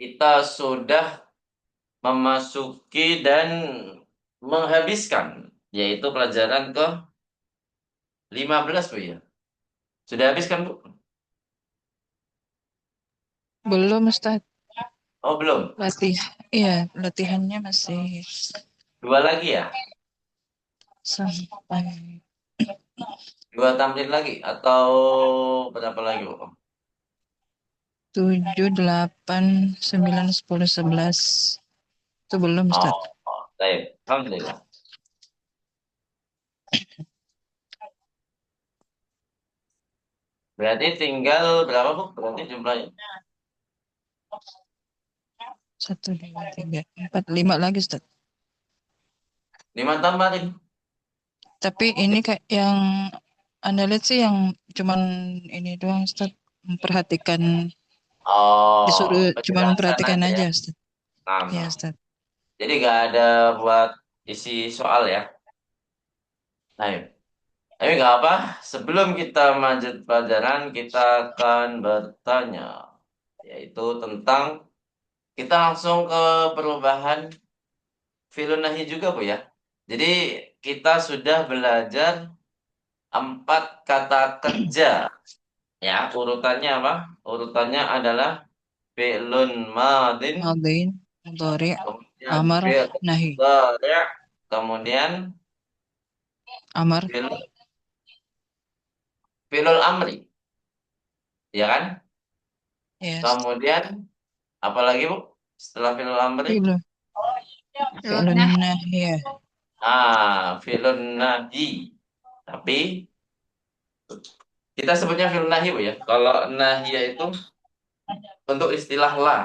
kita sudah memasuki dan menghabiskan, yaitu pelajaran ke 15 Bu ya. Sudah habis kan Bu? Belum, Ustaz. Oh belum. Iya, latihannya masih Dua lagi ya? sampai Dua tamrin lagi atau berapa lagi Bu? 7, 8, 9, 10, 11. Itu belum, Ustaz. Baik. Alhamdulillah. Berarti tinggal berapa Bu? Berarti jumlahnya? 1, 2, 3, 4, 5 lagi, Ustaz. 5 tamrin. Tapi ini kayak yang Anda lihat sih yang cuman ini doang, Ustaz. Memperhatikan, disuruh Oh, cuman penjelasan memperhatikan aja ya. aja, Ustaz. Nah, Iya, nah. Ustaz. Jadi nggak ada buat isi soal ya. Ayo. Tapi nggak apa. Sebelum kita lanjut pelajaran, kita akan bertanya, yaitu tentang kita langsung ke perubahan filonahi juga Bu ya. Jadi kita sudah belajar 4 kata kerja. Ya, urutannya apa? Urutannya adalah fi'lun madin, Madin, mudhari, kemudian amar, fi'l nahi. mudhari', kemudian Amar, fi'l fi'lul amri, ya kan? yes. Kemudian apalagi Bu? Setelah fi'lul amri? Fi'lu, fi'lun nahi, ya. Fi'lun nahi. Tapi kita sebutnya fi'lun nahi Bu ya. Kalau nahi itu untuk istilah la.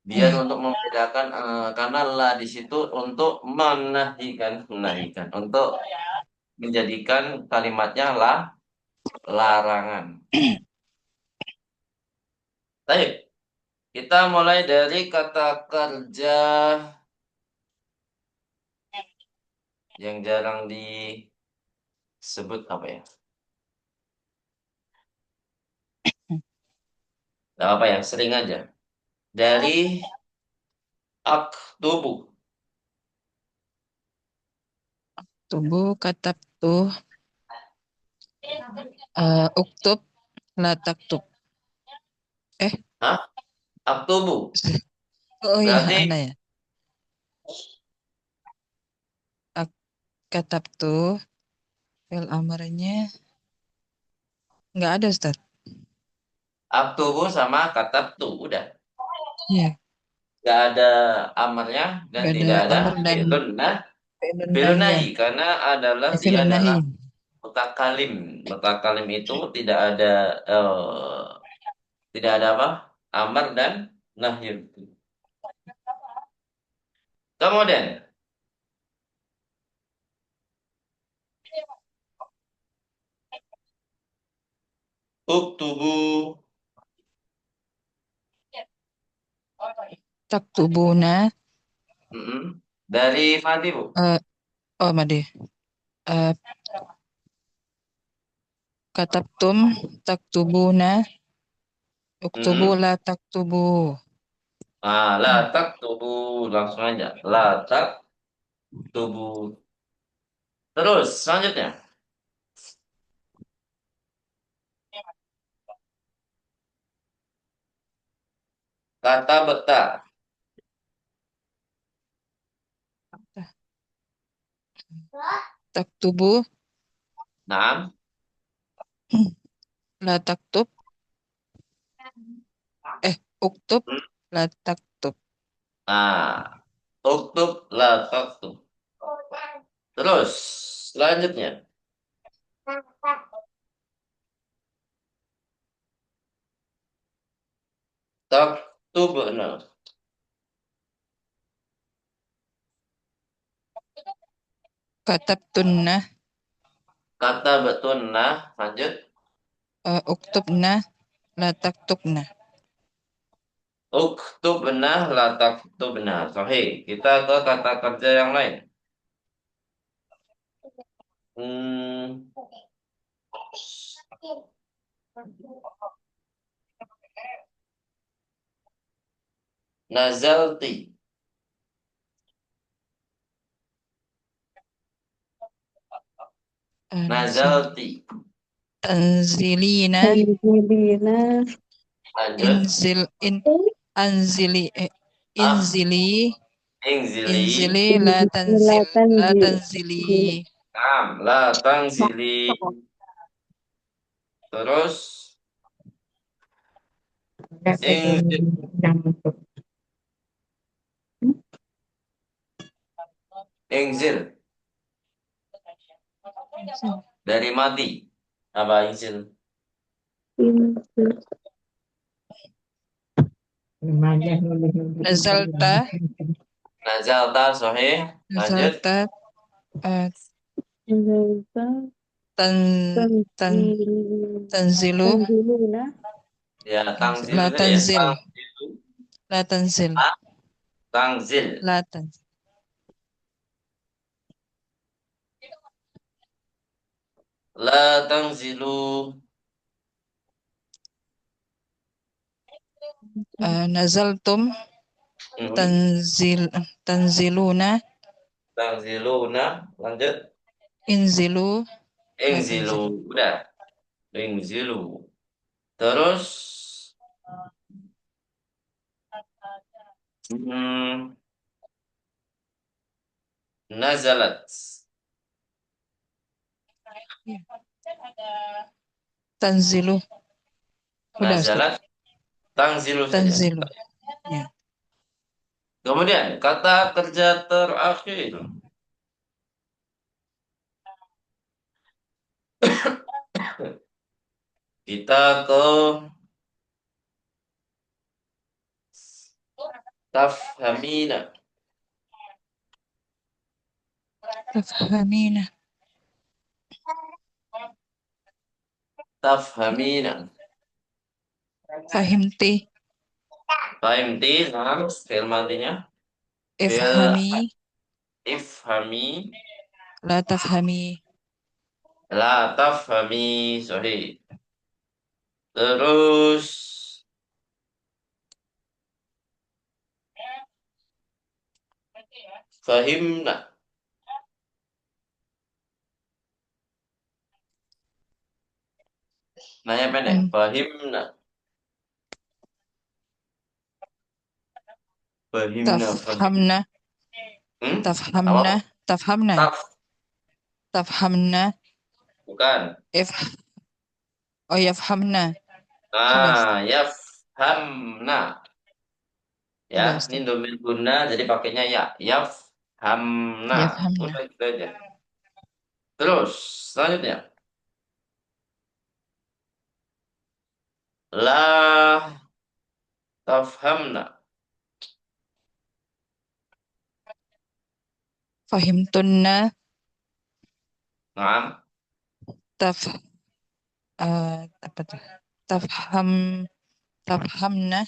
Biar Iya. untuk membedakan karena la di situ untuk menahikan, untuk menjadikan kalimatnya larangan. Baik, kita mulai dari kata kerja yang jarang disebut apa ya? Gak apa ya, sering aja. Dari aktubu. Tubuh, katab tuh, uktub, la taktub. Eh, Hah? Aktubu. oh iya, Berarti ada ya. Ak- Katab tuh, fil amarnya nggak ada, Ustaz. aktubu sama katabtu. Udah. Iya, Gak ada amarnya dan nggak ada tidak ada amar dan fi'lun fi'lun fi'lun nahi, ya. nahi karena dia Fi'lun adalah nahi. mutakalim. Mutakalim itu tidak ada tidak ada apa? Amar dan nahi. Kemudian uktubu. Taktubuna, Mm-mm. Dari Fadi Bu. eh oh made. Eh, katabtum, taktubuna, uktubu, Mm-mm. la taktubu. La Hmm. taktubu langsung aja. La taktubu. Terus selanjutnya kata beta. Taktubu, Nah, la taktub, uktub, la taktub. nah, uktub la taktub. Terus selanjutnya taktub. Nah, Katabtunna, kata betul nah lanjut. uktubna, la taktubna. Uktub benar, latak itu benar. Sahih. Kita ke kata kerja yang lain. Hmm, Nazalti. Nazal. Nazalti. Tanzilina. Tanzilina. Lanjut. Inzil. Anzili. Ah, Inzili. ingzili. Inzili. La tanzil. La tanzili. Naam, la tangzili. Terus ingzil. Ingzil dari mati. Apa ingzil? Nazalta. Nazalta sahih. Lanjut. Nazalta. eh, Nazalta. tan tan tanzilu. Tanziluna. Ya, tangzil La tadi ya. tanzil. Tangzil. La tanzil. Ah, tangzil. La tanzil. La tangzilu. Nazaltum. Mhm. Tanziluna. Tangziluna. Lanjut. Inzilu. La Ingzilu. tanzilu. Udah. Ingzilu. Terus hmm, nazalat. Tanzilu. Udah Ustaz. Nazalat. Tangzilu saja. Tanzilu. Ya. Kemudian kata kerja terakhir. Kita ke tafhamina. Tafhamina. Tafhamina. Fahimti. Fahimti, nah, fi'il madinya. Fi'il Ifhami. ifhami. La tafhami. La tafhami. Sorry. Terus fahimna. Nanya pendek. Hmm. Fahimna. Fahimna. Fahimna. Tafhamna. Hmm? Apa? Tafhamna. Tafhamna. Taf. Tafhamna. Bukan. If. Oh yafhamna. Sudah Ustaz. Nah, yafhamna. Ya, Sudah ini Ustaz. domir guna jadi pakainya ya. Yafhamna. Yafhamna. Udah gitu aja. Terus, selanjutnya. La tafhamna. Fahimtunna. Nah, Taf. Apa tuh? Tafham. Tafhamna.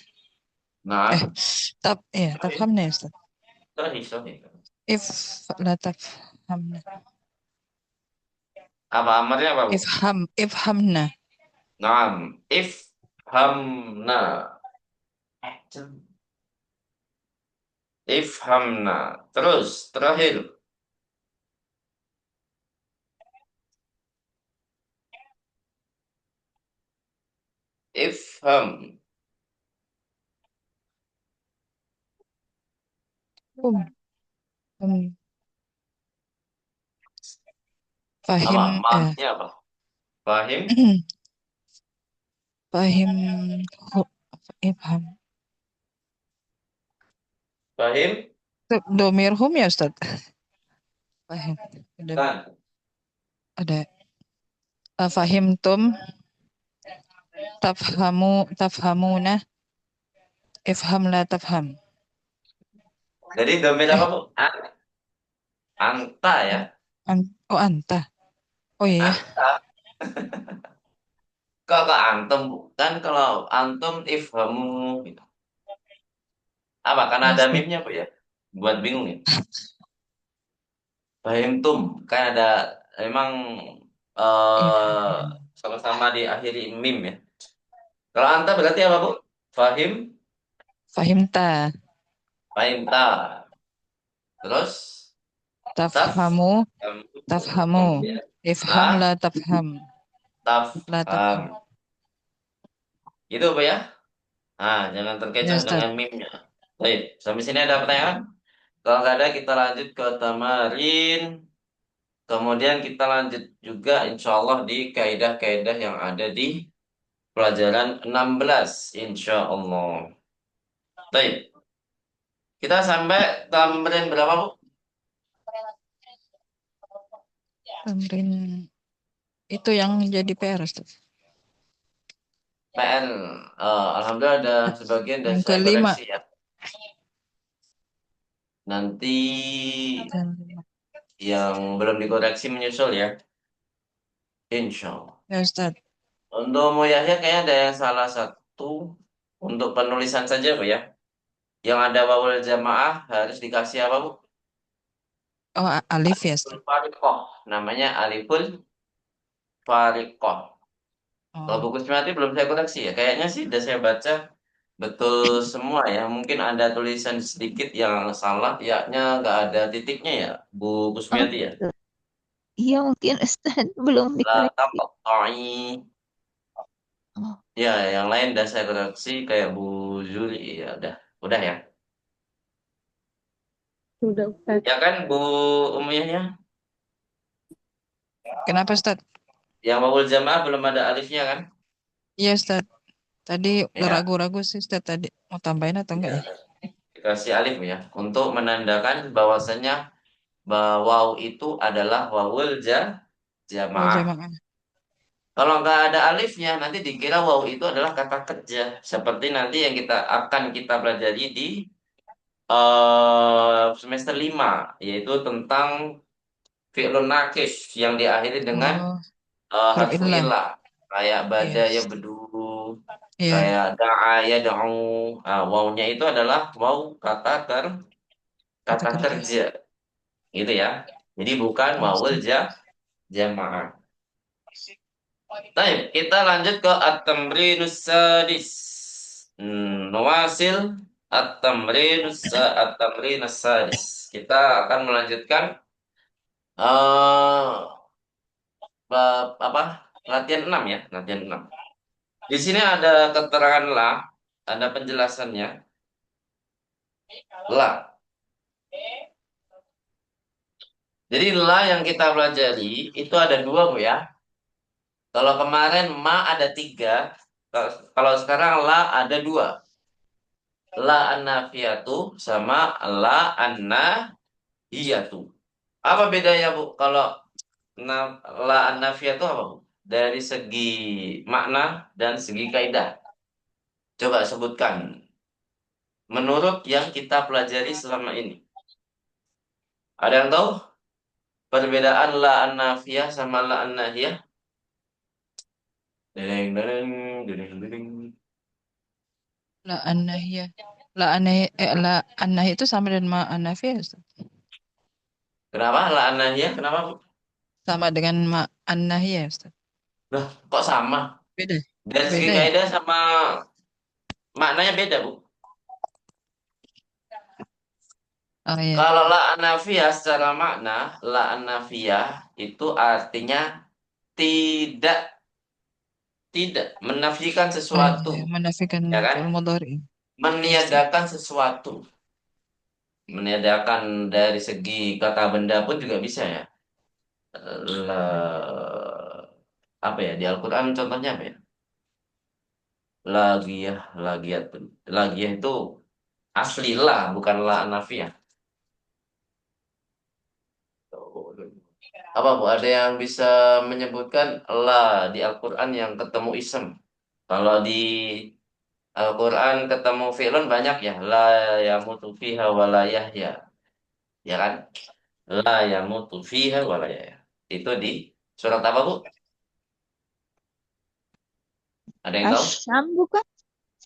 nah. Sorry, Tafhamna ya Ustaz. sorry. If. La tafhamna. Apa amarnya apa, Bu? Ifhamna. Nah, ifhamna. Ifhamna. Terus, terakhir. Ifham. Um, um, Apa? Fahim. Maafnya apa? Fahim? Fahim. Ifham. Fahim? Domir hum ya Ustaz. Fahim. Kan? Ada. Fahim tum. Tafhamuna. Ifham la tafham. Jadi domir apa, Eh, Bu? Anta ya. oh anta. Oh iya ya. Anta. Kok antum, Bu? Kan kalau antum ifhamu gitu. Apa? Karena Iya ada Ustaz. mimnya, Bu ya? Buat bingung ya. Fahim tum. Kan ada emang Ifham. eh sama-sama diakhiri mim ya. Kalau anta berarti apa, Bu? Fahim? Fahimta. Painta. Terus taf, Tafhamu, tafhamu. ya. Ifham La, la tafham. La tafham. tafham. Itu apa ya? Ah, jangan Ya, terkecoh Ustaz. dengan meme-nya. Baik, sampai sini ada pertanyaan? Kalau nggak ada, kita lanjut ke tamarin. Kemudian kita lanjut juga insya Allah di kaidah-kaidah yang ada di pelajaran 16, insya Allah. Baik, kita sampai tamarin berapa, Bu? Tamrin itu yang jadi PR, Ustaz. PN. Alhamdulillah ada sebagian dari Yang saya kelima. koreksi ya. Nanti yang belum dikoreksi menyusul ya. Insya Allah. Ya, Ustaz. Untuk Mu Yahya kayaknya ada yang salah satu untuk penulisan saja, Bu ya. Yang ada wawul jamaah harus dikasih apa, Bu? Oh, alif ya, Aliful Ustaz. Fariqoh. Namanya Aliful Fariqoh. Kalau Oh, buku Smati belum saya koreksi ya. Kayaknya sih udah saya baca betul semua ya. Mungkin ada tulisan sedikit yang salah, yaknya nggak ada titiknya ya, Bu Oh, Kusmiati ya. gitu. Iya mungkin Ustaz belum La dikoreksi. taqta'i. Oh, Ya, yang lain udah saya koreksi kayak Bu Juli ya udah ya. Sudah Ustaz. Ya kan Bu Umiyah ya. kenapa, Ustaz? Yang wawul jamaah belum ada alifnya kan? Iya, Ustaz. Tadi Ya, ragu-ragu sih, Ustaz. Tadi mau tambahin atau enggak ya. ya? Dikasih alif ya untuk menandakan bahwasanya bahwa waw itu adalah wawul Oh, jamaah. jamaah. Kalau nggak ada alifnya, nanti dikira waw itu adalah kata kerja. Seperti nanti yang kita pelajari di semester 5, yaitu tentang fi'lun nakif yang diakhiri dengan Oh, huruf harfu illah. illah. Kayak bada ya Yes. bedu, Iya, kayak da'a ya da'u. Nah, wawnya itu adalah waw kata kata kerja. kerja, gitu ya. Jadi bukan Ya, wawul Ustaz. jamaah. Baik, kita lanjut ke at-tamrinus sadis. Nuwasil at-tamrinus sadis. Kita akan melanjutkan eh apa? Latihan 6 ya, latihan 6. Di sini ada keterangan la, ada penjelasannya. La. Jadi la yang kita pelajari itu ada dua, Bu ya. Kalau kemarin ma ada tiga, kalau sekarang la ada dua. La an-nafiyatu sama la an-nahiyatu. Apa bedanya, Bu? Kalau la an-nafiyatu apa, Bu? Dari segi makna dan segi kaidah. Coba sebutkan. Menurut yang kita pelajari selama ini. Ada yang tahu perbedaan la an-nafiyah sama la an-nahiyah? Dereng, dereng, dereng, dereng. La anahiyah. La anah itu sama dengan ma anafiyah, Ustaz. Kenapa la an-nahiyah? Kenapa, Bu? Sama dengan ma anahiyah, Ustaz. Loh, kok sama? Beda. Dari segi Beda ya? kaidah sama maknanya beda, Bu. Oh iya. Kalau la anafiyah secara makna, la anafiyah itu artinya tidak tidak menafikan Oh iya, sesuatu, menafikan ya kan? fi'il mudhari. Ya, Ustaz. Meniadakan sesuatu, meniadakan dari segi kata benda pun juga bisa ya. Apa ya di Al-Quran contohnya apa ya? Lagiyah, lagiyat, lagiyah itu asli lah, bukan la anafiyah. Apa Bu? Ada yang bisa menyebutkan la di Al-Quran yang ketemu isem? Kalau di Al-Quran ketemu fi'lun banyak ya. La yamutu fiha wa la yahya. Ya kan? La yamutu fiha wa la yahya. Itu di surat apa, Bu? Ada yang tahu? Asyam bukan?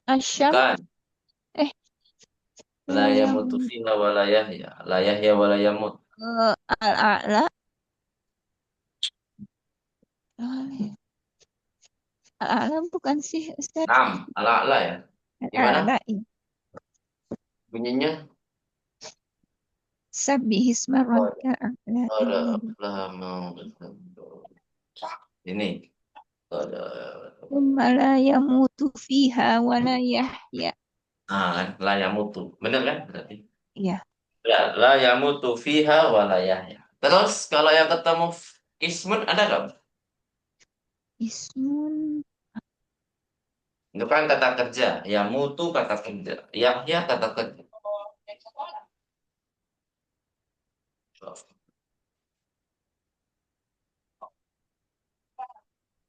Asyam. Bukan. Eh, La yang yamutu fiha wa la yahya. La yahya wa la yamut. al-a'la. Al-a'la bukan sih Ustaz? Nam, ala-ala ya. Gimana Al-a'la. Iya. bunyinya? Sabbihisma rabbikal a'la. Ada Iya. lama ini ada Tsumma la yamutu fiha wa la yahya. kan la yamutu. Bener kan berarti? Iya. Ya, la yamutu fiha wa la yahya. Terus kalau yang ketemu ismun ada nggak? Ismun. Itu kan kata kerja. Yamutu kata kerja. Yahya kata kerja.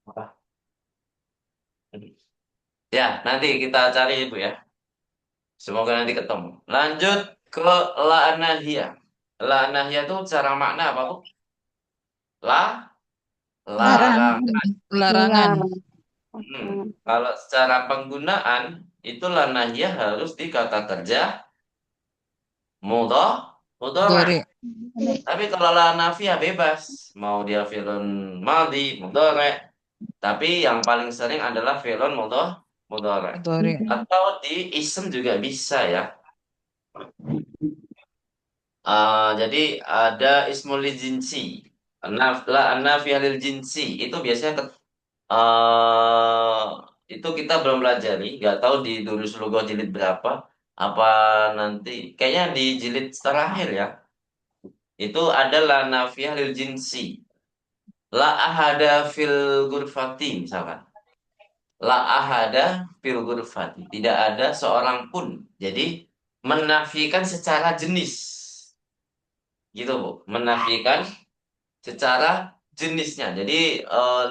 Apa? Ya, nanti kita cari itu ya. Semoga nanti ketemu. Lanjut ke la nahiyah. La nahiyah itu cara makna apa, Bu? La Larangan. larangan. Larangan. Larang. Kalau secara penggunaan itu la nahiyah harus di kata kerja mudhari. Dori. Tapi kalau la nafiyah bebas. Mau dia fi'lun madhi, mudhari. Tapi yang paling sering adalah fi'lun mudhari. Dori. Atau di ism juga bisa ya. Jadi ada ismul jinsi. Nafiyah lil jinsi. Itu biasanya eh itu kita belum pelajari. Nggak tahu di Durus Lugah jilid berapa. Apa nanti. Kayaknya di jilid terakhir ya. Itu ada la nafiyah lil jinsi. La ahada fil ghurfati misalkan. La ahada fil ghurfati. Tidak ada seorang pun. Jadi menafikan secara jenis. Gitu, Bu. Menafikan secara jenisnya. Jadi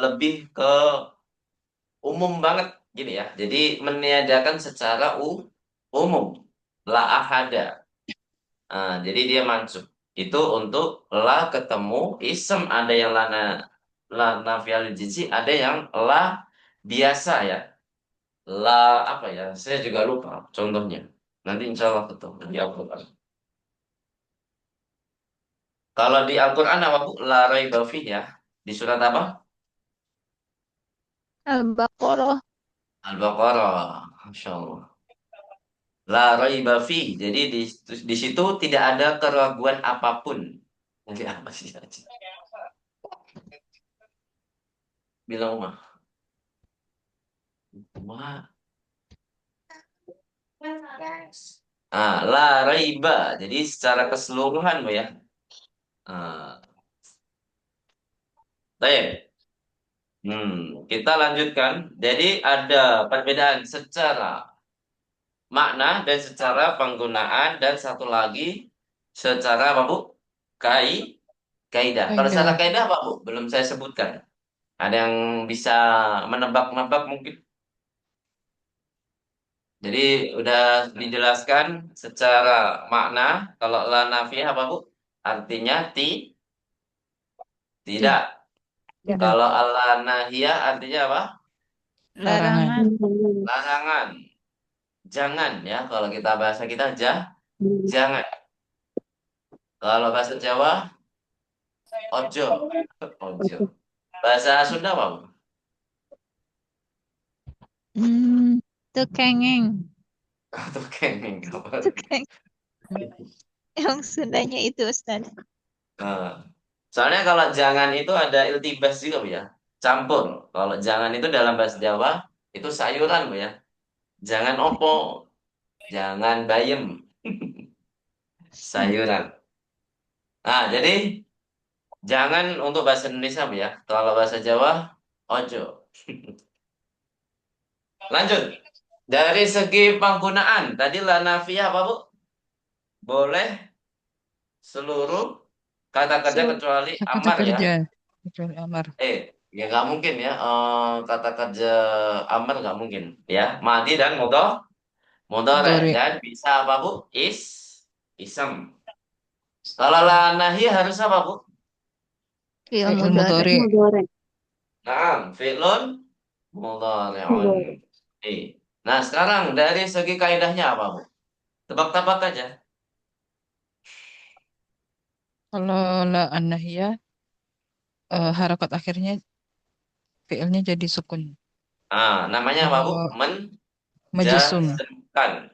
lebih ke umum banget gini ya. Jadi meniadakan secara umum. La ahada. Jadi dia mansub. Itu untuk la ketemu isem ada yang la nafial jinsi, ada yang la biasa ya. La apa ya? Saya juga lupa contohnya. Nanti insya Allah ketemu di Al-Quran. Kalau di Al-Quran apa Bu? La raiba fih ya. Di surat apa? Al-Baqarah. Al-Baqarah. Masya Allah. La raiba fi. Jadi di situ tidak ada keraguan apapun. Jadi apa sih? Bilang mah. Mah. La raiba. Jadi secara keseluruhan, Bu ya. Ah, baik. Kita lanjutkan. Jadi ada perbedaan secara makna dan secara penggunaan dan satu lagi secara apa, Bu? Kaidah. Kalau secara Kaidah. kaidah apa, Bu? Belum saya sebutkan. Ada yang bisa menebak-nebak mungkin. Jadi udah dijelaskan secara makna. Kalau la nafiyah apa, Bu? Artinya tidak. Tidak. Kalau ala nahiyah artinya apa? Larangan. Larangan. Larangan. Jangan ya. Kalau kita bahasa kita jangan. Kalau bahasa Jawa ojo. Ojo. Bahasa Sunda apa, Bu? Tekengeng. Tuh kenging. Tekeng. Yang Sundanya itu Ustaz. Nah, soalnya kalau jangan itu ada iltibas juga, Bu ya. Campur. Kalau jangan itu dalam bahasa Jawa itu sayuran, Bu ya. Jangan opo, jangan bayem, sayuran. Jadi jangan untuk bahasa Indonesia, Bu ya. Kalau bahasa Jawa ojo. Lanjut. Dari segi penggunaan, tadi la nafiyah apa, Bu? Boleh seluruh kata kerja kecuali Kata amar ya. kerja. Kecuali amar. Ya nggak mungkin ya. Kata kerja amar nggak mungkin ya. Mati dan mudhari Dori. dan bisa apa, Bu? Isem. Kalau la nahi harus apa, Bu? Fi'il Fi'il mudhari. mudhari. Mudhari. Nah, fi'lun mudhari'un. Nah, sekarang dari segi kaidahnya apa, Bu? Tebak-tebak aja. Kalau la an-nahiyah, harakat akhirnya fi'ilnya jadi sukun. Namanya apa, Bu? Kalau majzum. Menjazmkan.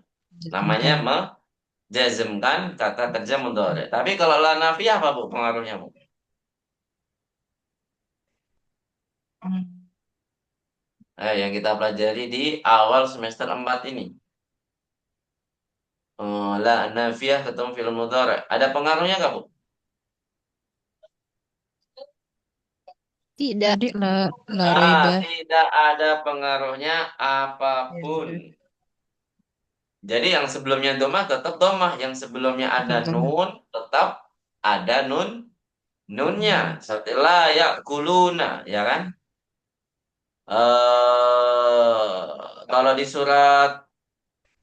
Namanya Jasmkan. jazmkan kata kerja mudhari. Tapi kalau la nafiyah apa Bu pengaruhnya Bu? Hmm. Yang kita pelajari di awal semester 4 ini. La nafiyah ketemu fi'il mudhari. Ada pengaruhnya nggak Bu? Tidak. Tadi la raiba. Tidak ada pengaruhnya apapun. Jadi yang sebelumnya domah tetap domah, yang sebelumnya ada nun tetap ada nunnya. Seperti la yakuluna, ya kan? Kalau di surat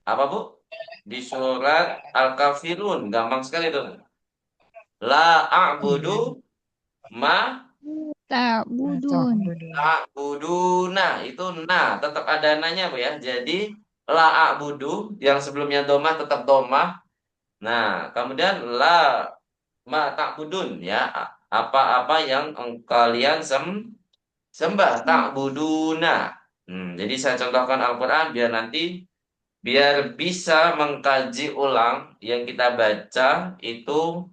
apa Bu? Di surat Al-Kafirun, gampang sekali tuh. La a'budu ma Ta'budun. ta'buduna, itu tetap ada nanya Bu ya. Jadi la a'budu yang sebelumnya domah tetap domah. Nah, kemudian la ma ta'budun ya. Apa-apa yang kalian sembah ta'buduna. Jadi saya contohkan Al-Qur'an biar bisa mengkaji ulang yang kita baca itu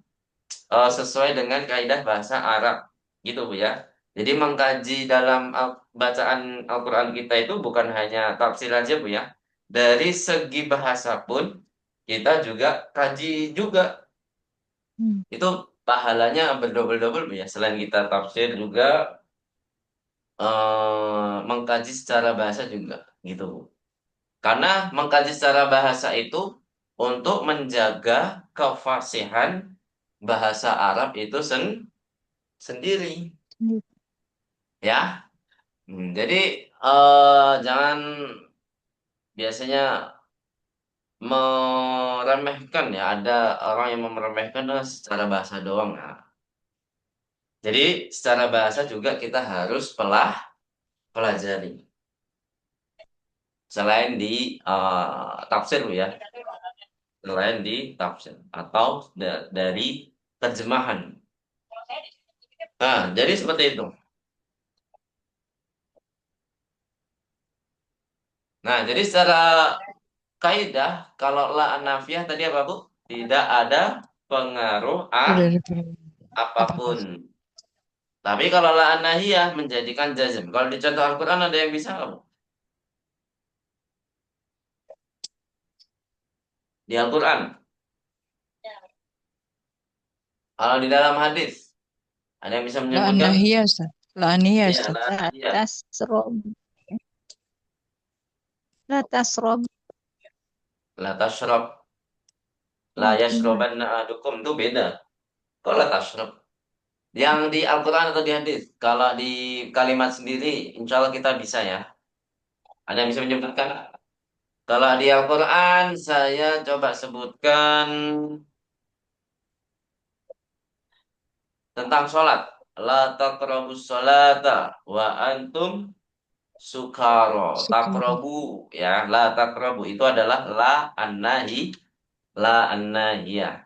sesuai dengan kaidah bahasa Arab gitu Bu ya. Jadi mengkaji dalam bacaan Al-Qur'an kita itu bukan hanya tafsir aja Bu ya. Dari segi bahasa pun kita juga kaji juga. Itu pahalanya berdobel-dobel Bu ya. Selain kita tafsir juga mengkaji secara bahasa juga gitu Bu. Karena mengkaji secara bahasa itu untuk menjaga kefasihan bahasa Arab itu sendiri, ya. Jadi jangan biasanya meremehkan ya. Ada orang yang meremehkan secara bahasa doang. Nah, jadi secara bahasa juga kita harus pelajari. Selain di tafsir Bu ya. Selain di tafsir atau dari terjemahan. Nah, jadi seperti itu. Nah, jadi secara kaidah kalau la nafiyah tadi apa Bu? Tidak ada pengaruh Tidak ada apa-apa. apapun. Tapi kalau la nahiyah menjadikan jazm. Kalau di contoh Al-Qur'an ada yang bisa nggak Bu? Di Al-Qur'an. Kalau di dalam hadis ada yang bisa La menyebutkan? anahiyah, Ustaz. La aniyah, Iya, Ustaz. la La nahiyah. tasrob. La tasrob. La tashrab. La yashrabanna ahadukum itu beda. Kok la tashrab? Yang di Al-Qur'an atau di hadis? Kalau di kalimat sendiri, insya Allah kita bisa ya. Ada yang bisa menyebutkan? Kalau di Al-Quran, saya coba sebutkan tentang sholat. La taqrabus sholata wa antum sukaro. Syukur. Taqrabu ya, la taqrabu itu adalah la annahiyah.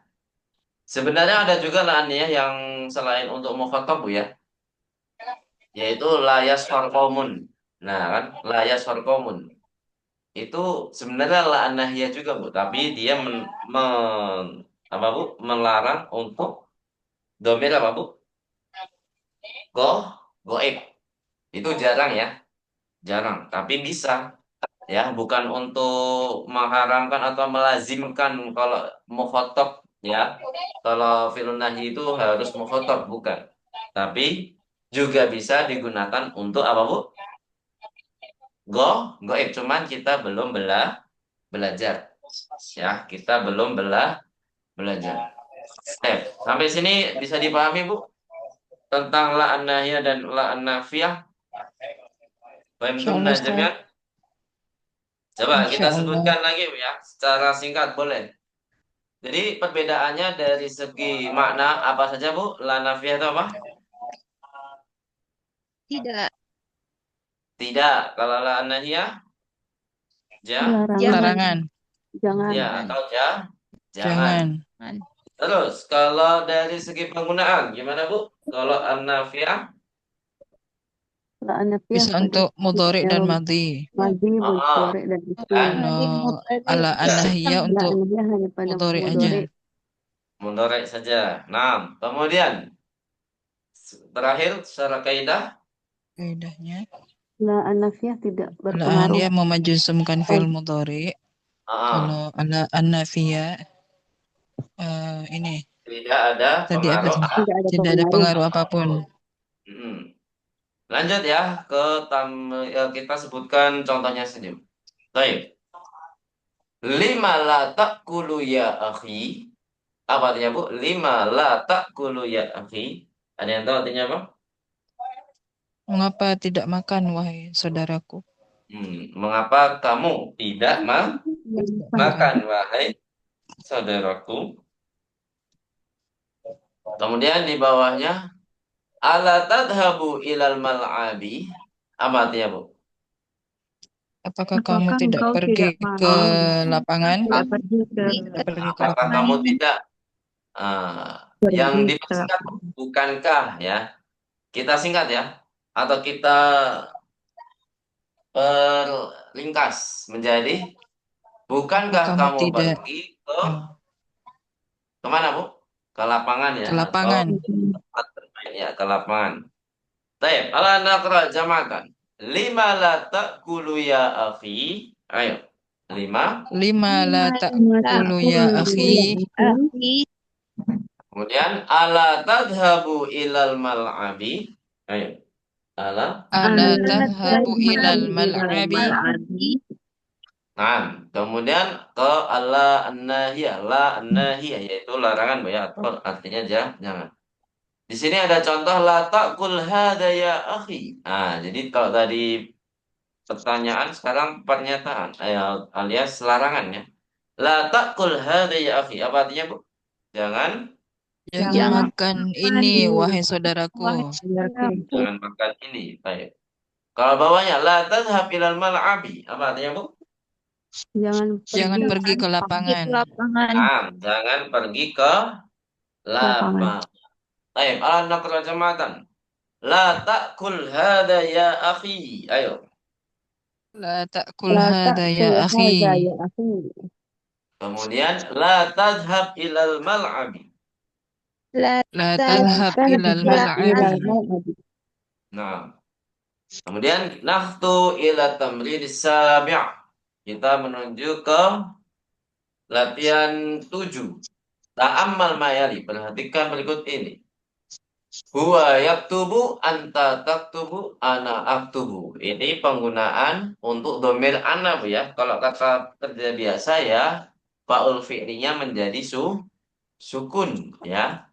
Sebenarnya ada juga la annahiyah yang selain untuk mukhatab Bu ya, yaitu la yasfar qaumun. Nah, kan la yasfar qaumun. Itu sebenarnya la nahiyah juga Bu, tapi dia apa Bu? Melarang untuk domir apa Bu? Go goib. Itu jarang ya, jarang. Tapi bisa ya, bukan untuk mengharamkan atau melazimkan kalau mukhatab ya. Kalau fi'lun nahi itu harus mukhatab bukan. Tapi juga bisa digunakan untuk apa Bu? Goib. Cuman kita belum belajar ya, kita belum belajar. Sampai sini bisa dipahami Bu tentang la an-nahiyah dan la an-nafiyah. Fahimtum Insyaallah, Ustaz. jami'an? Coba kita Insyaallah. sebutkan lagi Bu ya, secara singkat boleh. Jadi perbedaannya dari segi makna apa saja Bu? La nafiyah itu apa? Tidak. Tidak. Kalau la an-nahiyah Larangan. Larangan. Jangan. ya atau jangan. Jangan. Terus kalau dari segi penggunaan gimana Bu? Kalau an-nafiyah La anafiyah Bisa pada untuk mudhari dan yang madhi. madi, Ah, mudhari dan kan? isim. Kalau ala anahiyah La untuk anafiyah hanya pada mudhari aja. mudhari. Mudhari saja. Nah, kemudian terakhir secara kaidah Kaidahnya. La anafiyah tidak Ala berpengaruh. anahiyah memajuzumkan fi'il mudhari. Kalau ala anafiyah ini tidak ada tadi apa pengaruh. sih? Tidak ada Tidak ada pengaruh. pengaruh apapun. Mm. Lanjut ya ke kita sebutkan contohnya saja. Baik. Lima la ta'kulu ya akhi. Apa artinya, Bu? Lima la ta'kulu ya akhi. Ada yang tahu artinya apa? Mengapa tidak makan, wahai saudaraku? Mengapa kamu tidak Tidak makan. makan, wahai saudaraku? Kemudian di bawahnya, ala tadhabu ilal mal'abi. Apa artinya, Bu? Apakah kamu Apakah tidak engkau pergi tidak ke mau lapangan? tidak pergi ke Tidak pergi ke Apakah lapangan. kamu tidak yang pergi ke dimaksudkan, bukankah ya? Kita singkat ya, atau kita perringkas menjadi, bukankah Kamu kamu tidak pergi ke oh, kemana, Bu? Ke lapangan ya, ke atau lapangan? tempat bermain ya, ke lapangan. Baik, ala naqra jama'atan. Lima la ta'kulu ya akhi. Ayo. Lima. Lima la ta'kulu ya akhi. Kemudian ala tadhabu ilal mal'abi. Ayo. Ala. Ala tadhabu ilal mal'abi. Nah, kemudian ke ala an-nahiyah, la an-nahiyah yaitu larangan, Bu, ya, atau artinya jangan. Di sini ada contoh la ta'kul hadha ya akhi. Nah, jadi kalau tadi pertanyaan, sekarang pernyataan alias larangan ya. La ta'kul hadha ya akhi. Apa artinya, Bu? Jangan Jangan makan ini, wahai saudaraku. jangan makan ini. Baik. Kalau bawahnya la tadhhab ilal mal'abi. Apa artinya, Bu? Jangan pergi ke lapangan. Nah, jangan pergi ke lapangan. lapangan. Baik, ala naqra jama'atan. La ta'kul hadha ya akhi. Ayo. La ta'kul La hadha ya ta'kul akhi. hadha ya akhi. Kemudian la tadhhab ilal mal'abi. La tadhhab ilal mal'abi. Nah, kemudian nahtu ila tamrin sabi'. Kita menuju ke latihan 7. Ta'ammal mayali. Perhatikan berikut ini. Huwa yaktubu anta taktubu ana aktubu. Ini penggunaan untuk domir ana, Bu, ya. Kalau kata kerja biasa ya, fa'ul fi'linya menjadi sukun ya.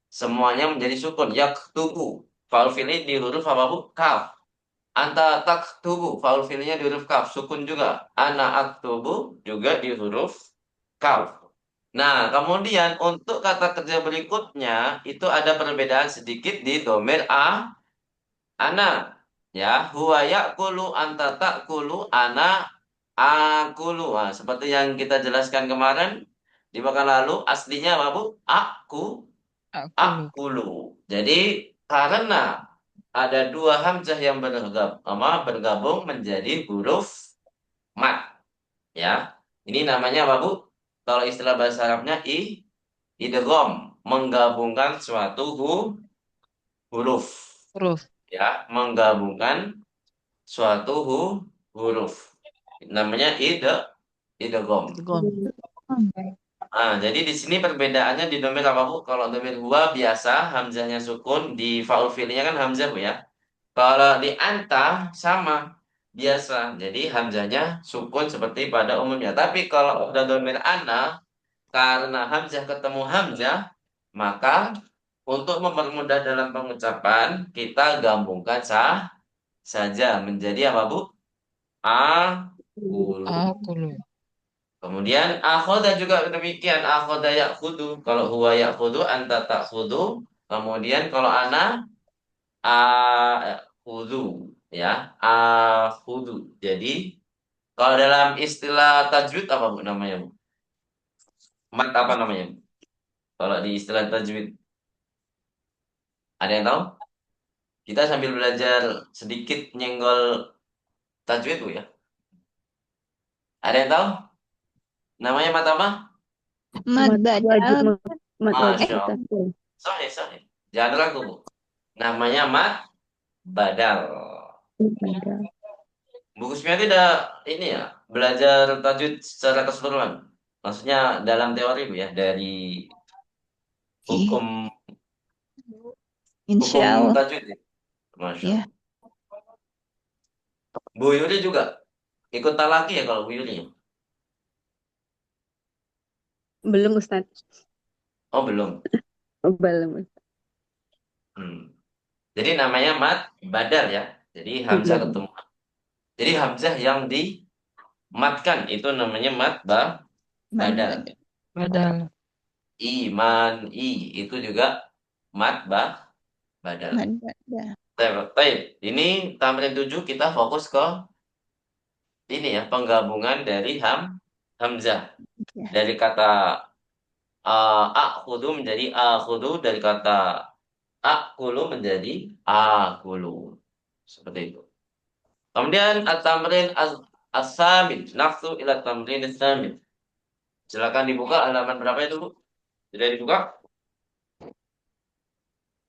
Semuanya menjadi sukun. Yaktubu. Fa'ul fi'li di huruf apa, Bu? Kaf. Anta taktubu. Fa'ul fi'linya di huruf kaf. Sukun juga. Ana aktubu juga di huruf kaf. Nah, kemudian untuk kata kerja berikutnya itu ada perbedaan sedikit di domir ana. Ya, huwa ya'kulu anta ta'kulu ana akulu. Nah, seperti yang kita jelaskan kemarin di pekan lalu, aslinya apa, Bu? Akulu. Akulu. Jadi karena ada dua hamzah yang bergabung menjadi huruf mat. Ya, ini namanya apa, Bu? Kalau istilah bahasa Arabnya idgham, menggabungkan suatu huruf. Huruf. Ya, menggabungkan suatu huruf. Namanya idgham. Nah, jadi di sini perbedaannya di domir apa, Bu? Kalau domir huwa biasa hamzahnya sukun, di faul fi'linya kan hamzah, Bu, ya. Kalau di anta sama biasa. Jadi hamzahnya sukun seperti pada umumnya. Tapi kalau udah domir ana, karena hamzah ketemu hamzah, maka untuk mempermudah dalam pengucapan, kita gabungkan saja menjadi apa, Bu? Akulu. Akulu. Kemudian akhoda juga demikian. Akhoda yakhudu. Kalau huwa yakhudu, anta takhudu. Kemudian kalau ana akhudu. Ya, akhudu. Jadi kalau dalam istilah tajwid apa, Bu, namanya, Bu? Mat apa namanya, Bu? Kalau di istilah tajwid ada yang tahu? Kita sambil belajar sedikit nyenggol tajwid Bu ya. Ada yang tahu? Namanya mat apa? Mad Mat wajib badal. mat wajib Masya Allah. mutasil. Sahih, sahih. Jangan ragu Bu. Namanya mat badal. Badal. Bu Kusmiati udah ini ya, belajar tajwid secara keseluruhan. Maksudnya dalam teori Bu ya, dari Iya, hukum insya hukum Allah. tajwid ya. Masya Ya, Allah. Bu Yuli juga ikut talaki ya kalau Bu Yuli ya? Belum Ustaz. Oh belum. Oh, belum. Hmm. Jadi namanya mat badal ya. Jadi hamzah Badal. ketemu. Jadi hamzah yang dimatkan itu namanya mad badal. badal. Badal. Iman itu juga badal. Mad badal. Baik. Ini tamrin 7 kita fokus ke ini ya penggabungan dari hamzah Ya, dari kata akhudu menjadi akhudu, dari kata akulu menjadi akulu, seperti itu. Kemudian at-tamrin as-samin, nafsu ila tamrin as-samin. Silakan dibuka halaman berapa itu Bu? Sudah dibuka?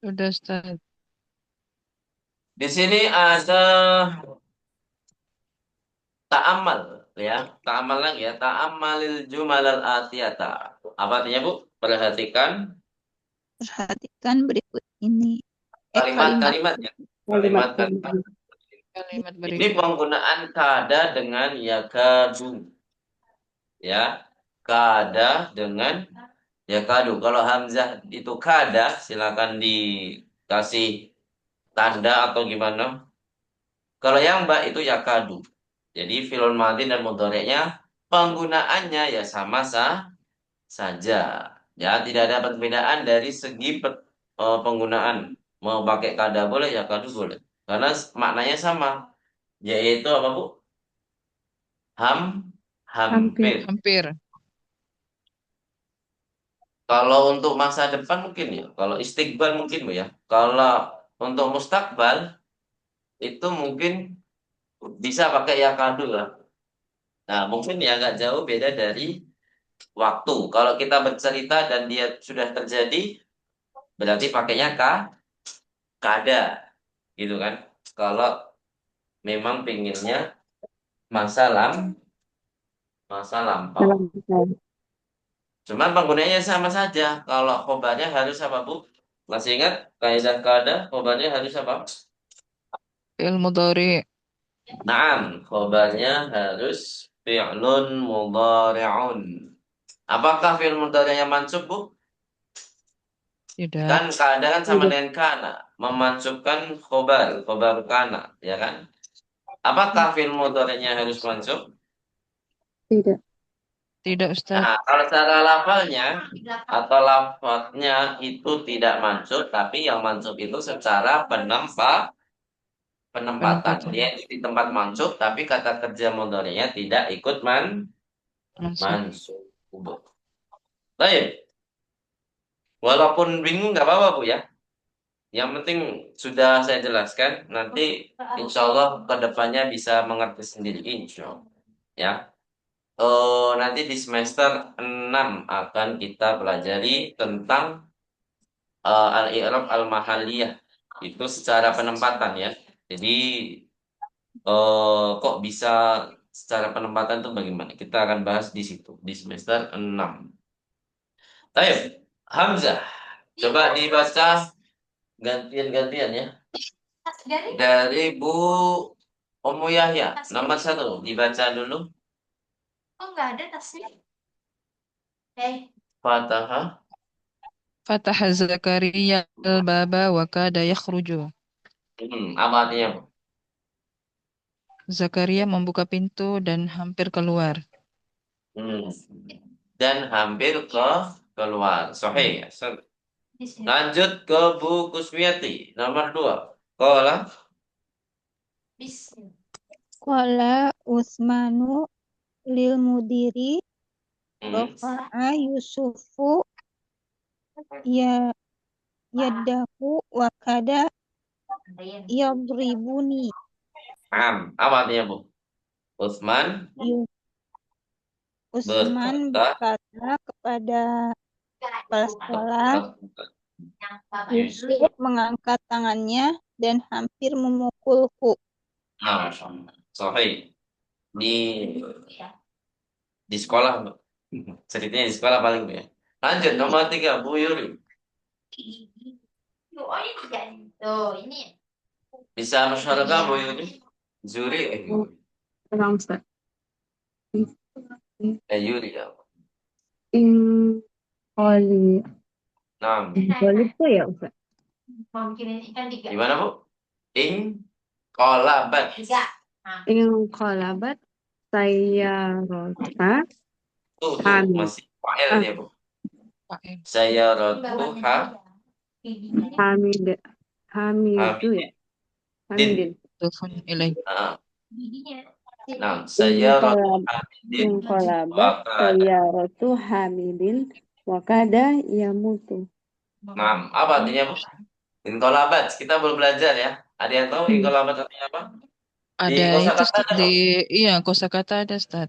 Sudah Ustaz. Di sini ada ta'amal ya, ta'amal lagi ya, ta'amalil jumalal atiyata. Apa artinya Bu? Perhatikan perhatikan berikut ini. Kalimat. kalimat-kalimat ya. Kalimat Kalimat-kalimat. Kalimat Ini berikut. penggunaan kada dengan yakadu. Ya, kada dengan yakadu. Kalau hamzah itu kada, silakan dikasih tanda atau gimana. Kalau yang mbak itu yakadu. Jadi fi'il madhi dan mudhari'nya penggunaannya ya sama saja. Ya, tidak ada perbedaan dari segi penggunaan. Mau pakai kada boleh, yakadu boleh. Karena maknanya sama, yaitu apa Bu? Ham, hampir. hampir. Hampir. Kalau untuk masa depan mungkin ya. Kalau istiqbal mungkin Bu ya. Kalau untuk mustakbal itu mungkin bisa pakai yakadu lah. Nah, mungkin ya agak jauh beda dari waktu. Kalau kita bercerita dan dia sudah terjadi, berarti pakainya kada, gitu kan? Kalau memang pinginnya masa masa lampau. Dalam Ustaz. Cuman penggunanya sama saja. Kalau khobarnya harus apa Bu? Masih ingat kaidah kada? Khobarnya harus apa? Fi'il mudhari. Naam, khobarnya harus fi'lun mudhari'un. Apakah fi'il mudhari'nya mansub Bu? Tidak. Kan kada kan sama Tidak. dengan kana, memansubkan khobar kana, ya kan? Apakah fi'il mudhari'nya harus mansub? Tidak. Tidak Ustaz. Nah, kalau cara lafalnya atau lafadznya itu tidak mansub, tapi yang mansub itu secara penempatan. Penempatan. Dia di tempat mansub, tapi kata kerja mudhari'nya tidak ikut Mansub. mansub. Baik, walaupun bingung nggak apa-apa Bu ya. Yang penting sudah saya jelaskan, nanti insya Allah kedepannya bisa mengerti sendiri, insya Allah. Ya. Nanti di semester 6 akan kita pelajari tentang al-i'rab al-mahalliyah. Itu secara penempatan ya. Jadi kok bisa secara penempatan itu bagaimana? Kita akan bahas di situ di semester 6. Baik, Hamzah. Coba dibaca gantian-gantian ya. Dari Bu Ummu Yahya, nomor 1 dibaca dulu. Oh, nggak ada tasnya. Eh, Fatahah. Fataha Zakaria al-baba wa kada yakhruju. Apa artinya Bu? Zakaria membuka pintu dan hampir keluar. Hmm. Dan hampir keluar. Sahih ya. di sini. Lanjut ke Bu Kusmiati, nomor 2. Kola. Bis. Qala Utsmanu lil mudiri rafa'a Yusufu ya yadahu wa kada yadribuni. Apa artinya, Bu? Utsman Yu- Usman berkata, berkata kepada kepala sekolah, Yusuf mengangkat tangannya dan hampir memukulku. nah, sorry, di sekolah, Bu. Ceritanya di sekolah paling, Bu, ya. Lanjut, nomor 3, Bu Yuri. Oh, ini tidak tuh, ini Bisa musyarakah, Bu Yuri? Zuri, Terang Ustaz. Yuri, ya. In Oli. Nah, Oli itu ya Ustaz. mungkin ini kan tiga. gimana, Bu? In kolabat. Tiga. In kolabat saya rota Tuh, hamid. masih fa'il Ah, dia, Bu. Fa'il. Saya rotuha Hamid. Hamidu ya. Hamidin. Mudhafun ilaih. Nah, saya rotuha In Hamidin kolabat wakada. saya rotu Hamidin wakada yamutu. Nah, apa artinya, Bu? Inkolabat, kita belum belajar ya. Ada yang tahu inkolabat artinya apa? Di Ada itu kosakata Ustaz, ada, di Pak? iya kosakata ada Ustaz.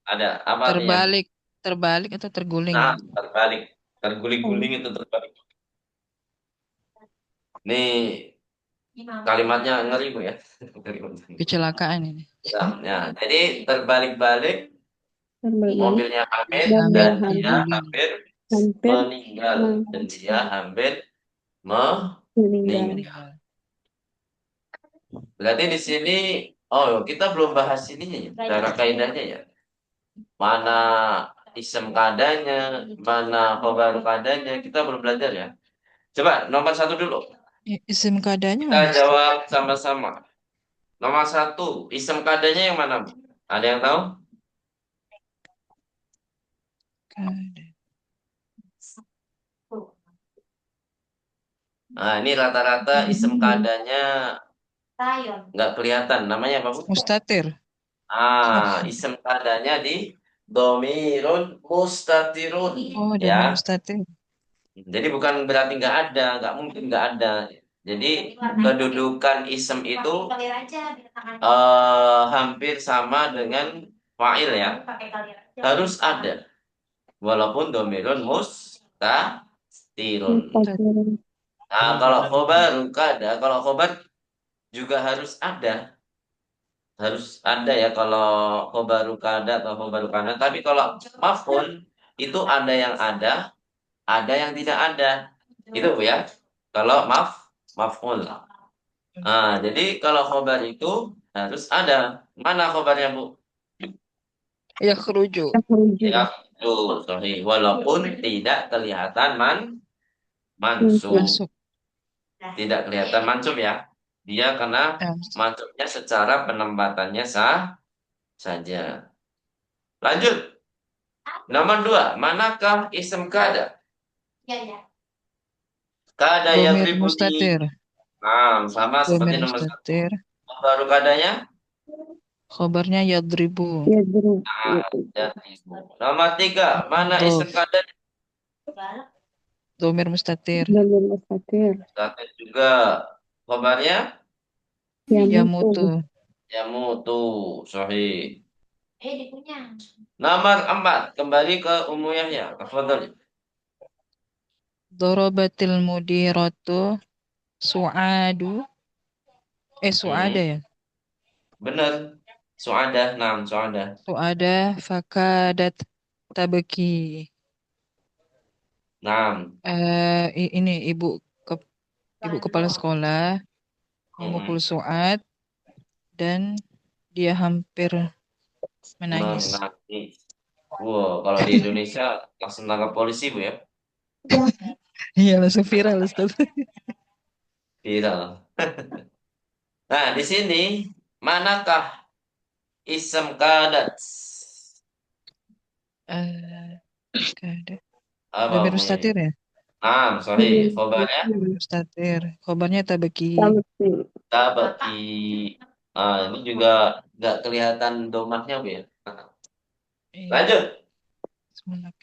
Ada. Apa artinya? Terbalik, terbalik atau terguling. Nah, terbalik. Terguling-guling itu terbalik. Nih kalimatnya ngeri, Bu, ya. Kalimatnya. Kecelakaan ini. Ya, jadi terbalik-balik, Terbalik mobilnya Hamid mobil dan Hamid. dia hampir hampir meninggal. Dan dia hampir meninggal. Meninggal. Berarti di sini, oh, kita belum bahas ininya ya, cara kaidahnya ya. Mana isem kadanya, mana khobar kadanya, kita belum belajar ya. Coba nomor 1 dulu. Isim kadanya Kita mana Ustaz? jawab sama-sama. Nomor 1, isem kadanya yang mana, Bu? Ada yang tahu? Kada. Nah, ini rata-rata isem kadanya Tayon. nggak kelihatan. Namanya apa, Bu? Mustatir. Isem kadanya di domirun mustatirun. Oh, domir Ya. mustatir. Jadi bukan berarti nggak ada, nggak mungkin nggak ada. Jadi kedudukan isem itu Kalir aja, biar tangan. hampir sama dengan fa'il ya. Pakai kalir aja. Harus ada. Walaupun domirun mustatirun. Nah, kalau khobar juga harus ada. Harus ada ya kalau khobaru kada atau khobaru kana. Tapi kalau maf'ul itu ada yang tidak ada. Itu, Bu, ya. Kalau maf'ul. Nah, jadi kalau khobar itu harus ada. Mana khobarnya, Bu? Ya keruju. Ya, betul. Sorry. Walaupun tidak kelihatan mansub. Masuk. Tidak kelihatan mansub ya. Dia kena Ya. mansubnya secara penempatannya sah saja. Lanjut. Nomor 2. Manakah isem kada? Ya. Kada Domir yadribuni. mustatir. Nah, sama seperti Domir nomor 1. mustatir. Baru kadanya? Khobarnya yadribu. Ya jeruk. Yadribu. Nomor 3. Mana isem Dof. kada? Domir mustatir. Domir mustatir. Satu juga. Khobarnya? Yamutu. Yamutu. Sahih. Dipunya. Nomor 4. Kembali ke Ummu Yahya. Tafadhol. Dorobatil mudiratu su'adu. Su'ada ya. Benar. Su'adah. Nah, su'adah. Su'ada fakadat tabeki. Nah. Ini ibu kepala sekolah memukul Su'ad dan dia hampir menangis. Menangis. Wow, kalau di Indonesia langsung tangkap polisi, Bu, ya. Iya langsung viral Ustaz. Viral. Nah, di sini manakah isem kadat? Kada. Apa Domir punya? mustatir ya? Sorry, khobarnya Mustatir. Khobarnya tabeki. tabaki. Ini juga nggak kelihatan domahnya, Bu, ya. Iya. Lanjut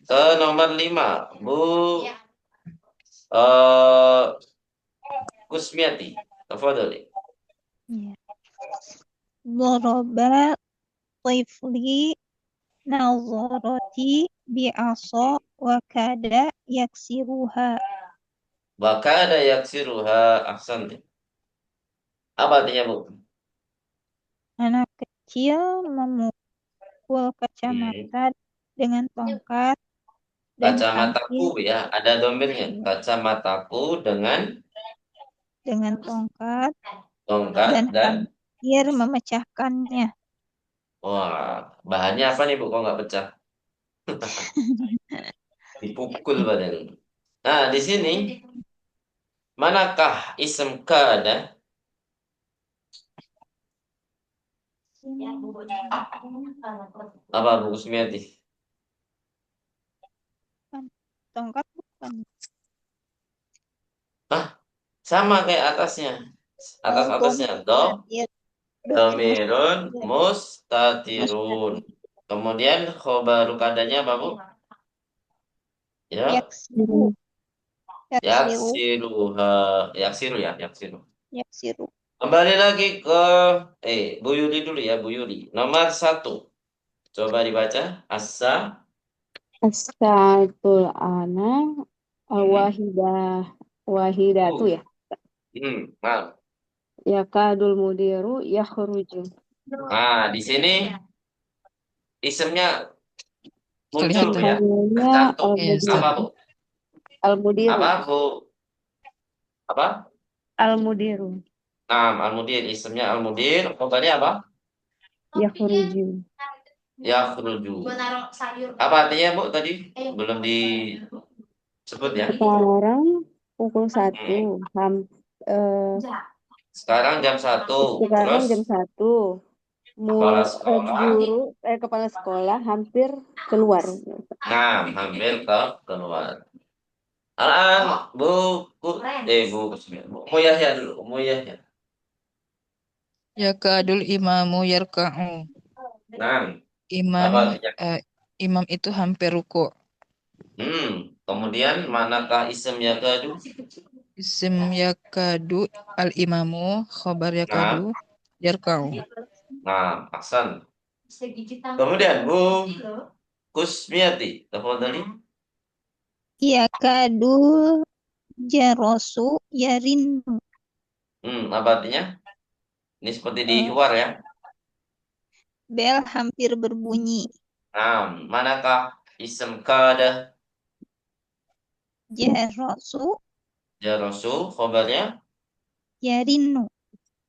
ke nomor 5, Bu Kusmiati. Tafadhali. Ya. Doroba طفلي نظرتي بعصا وكاد يكسرها. Bakada yaksiruha ahsan. Apa artinya, Bu? Anak kecil memukul Hmm. kacamata dengan tongkat dan hampir Kacamataku ya, ada domirnya. Kacamataku dengan tongkat tongkat dan dan hampir memecahkannya. wah, bahannya apa nih, Bu? Kok nggak pecah? Dipukul badan. Nah, di sini manakah isim kada? Ya, Bu. Apa, Bu Kusmiati? Tongkat bukan. Sama kayak atasnya. Atas-atasnya. Domir. Domirun mustatirun. Kemudian khobaru kadanya apa, Bu? Ya, Yaksiru. yaksiruha. Yaksiru ya, yaksiru. Yaksiru. Kembali lagi ke Bu Yuli dulu ya, Bu Yuli. Nomor 1. Coba dibaca. As-sa'atul ana wahidatu ya. Nah. Yakadul mudiru yakhruju. Nah, di sini isimnya muncul, Bu, Kelihatan. ya. Hanya Tercantum. Yes. Apa, Bu? al-mudiru. Apa, Bu? Apa? Al-mudiru. Nah, Al-Mudir. Isimnya Al-Mudir. Kembali apa? Yakhruju. Yakhruju. Gua naruh sayur. Apa artinya, Bu, tadi? Belum disebut ya. Sekarang pukul 1. Sekarang jam 1. Sekarang Terus jam 1. kepala sekolah. Kepala sekolah hampir keluar. Nah, hampir keluar. Alan, Bu, Bu Yahya dulu, Bu Yahya. Yakadul imamu yarka'u. Nah, Imam apa artinya? imam itu hampir ruku. Kemudian manakah isim yakadu? Isim yakadu al-imamu, khobar yakadu, Nah, yarka'u. Hasan. Segigi tangan. Kemudian Bu Kecil loh. Kusmiati, tafadhali. Yakadu jarosu yarinu. Apa artinya? Ini seperti di luar ya. Bel hampir berbunyi. Nah, manakah isim kada? Jarosu Jarosu, khobarnya? yarinu.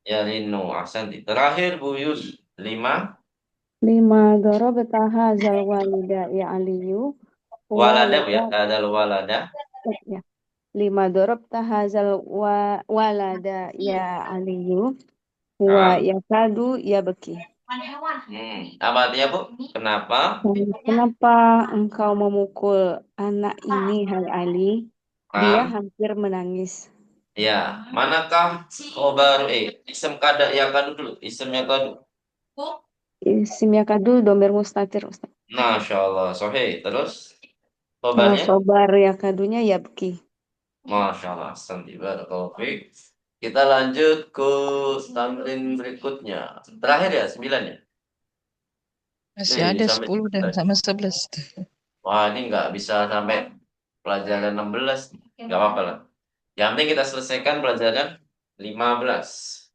Yarinu, ahsan. Terakhir Bu Yuli, 5. 5 darabta hadzal walida ya aliyu Walada, Bu ya. Ada walada. ya. 5 darabta hadzal walada ya aliyu wa Nah, yakadu ya beki. Hewan. apa artinya, Bu? Kenapa? Kenapa engkau memukul anak ini, hai Ali? Dia Nah, hampir menangis. ya. Manakah khobar isim kada yakadu dulu. Isim yakadu. Isim yakadu domir mustatir, Ustaz. Masya Allah. Sohih. Terus Kalau khobarnya? sobar yakadunya ya beki. Masya Allah. Santi barakallahu fiik. Kita lanjut ke tamrin berikutnya. Terakhir ya, 9 ya. Masih Nih, ada sampai 10 dan 11. sama 11. Wah, ini nggak bisa sampai pelajaran 16. Nggak apa-apa lah. Yang penting kita selesaikan pelajaran 15.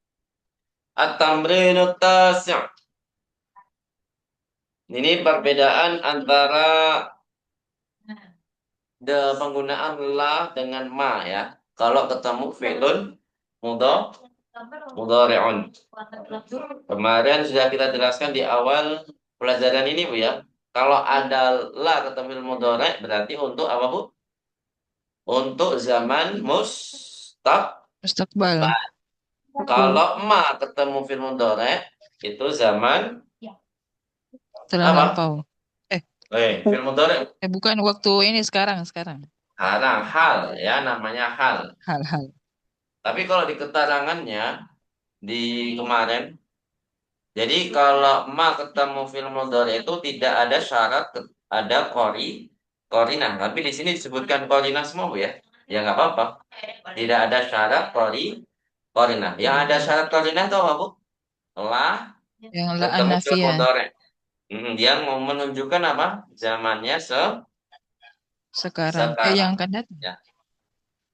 At-tamrinu tasi'. Ini perbedaan antara penggunaan la dengan ma ya. Kalau ketemu fi'lun mudhari'un. Kemarin sudah kita jelaskan di awal pelajaran ini, Bu ya. Kalau ada la ketemu fi'il mudhari' berarti untuk apa, Bu? Untuk zaman Mustaqbal. Kalau ma ketemu fi'il mudhari' itu zaman Telah apa? lampau. Fi'il mudhari'. Bukan waktu ini sekarang. Sekarang hal ya, namanya hal. Hal-hal. Tapi kalau di keterangannya di kemarin, jadi kalau ma ketemu fi'il mudhari' itu tidak ada syarat ada qarinah. Tapi di sini disebutkan qarinah semua, Bu ya. Ya nggak apa-apa. Tidak ada syarat Korinah. Yang ada syarat korinah itu apa, Bu? La Yang la ketemu fi'il an-nafiyah mudhari. Dia mau menunjukkan apa? Zamannya sekarang. Yang sekarang. akan datang. Ya.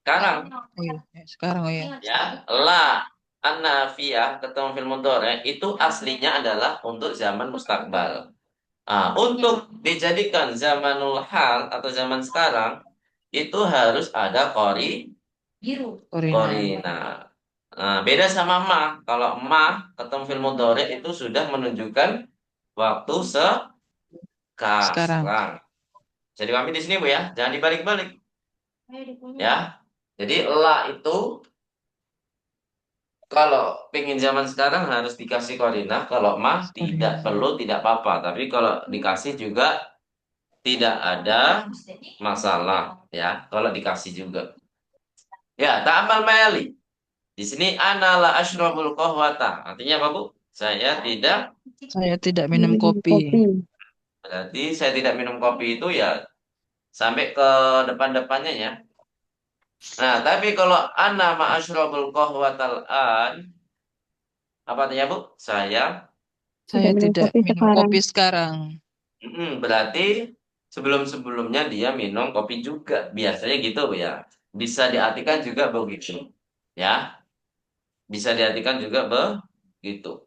Sekarang. Oh iya, sekarang oh iya. Ya, la an-nafiyah ketemu fi'il mudhari itu aslinya adalah untuk zaman mustakbal. Untuk dijadikan zamanul hal atau zaman sekarang itu harus ada Biru. Korina. korina. Beda sama ma. Kalau ma ketemu fi'il mudhari itu sudah menunjukkan waktu Sekarang. sekarang. Jadi kami di sini Bu ya, jangan dibalik-balik Ayo dipunya. ya. Jadi la itu kalau pengen zaman sekarang harus dikasih koordinat. Kalau mah tidak Korina. perlu, tidak apa-apa. Tapi kalau dikasih juga tidak ada masalah ya. Kalau dikasih juga. Ya, ta'amal mayali. Di sini ana la ashrabul qahwata. Artinya apa, Bu? Saya tidak, Saya tidak minum Minum kopi. kopi. berarti saya tidak minum kopi itu ya sampai ke depan-depannya ya. Nah, tapi kalau ana ma ashrabul qahwatal an, apa artinya, Bu? Saya Saya Tidak minum tidak kopi minum sekarang. kopi sekarang. Berarti sebelum-sebelumnya dia minum kopi juga. Biasanya gitu Bu ya. Bisa diartikan juga begitu. Ya, bisa diartikan juga begitu.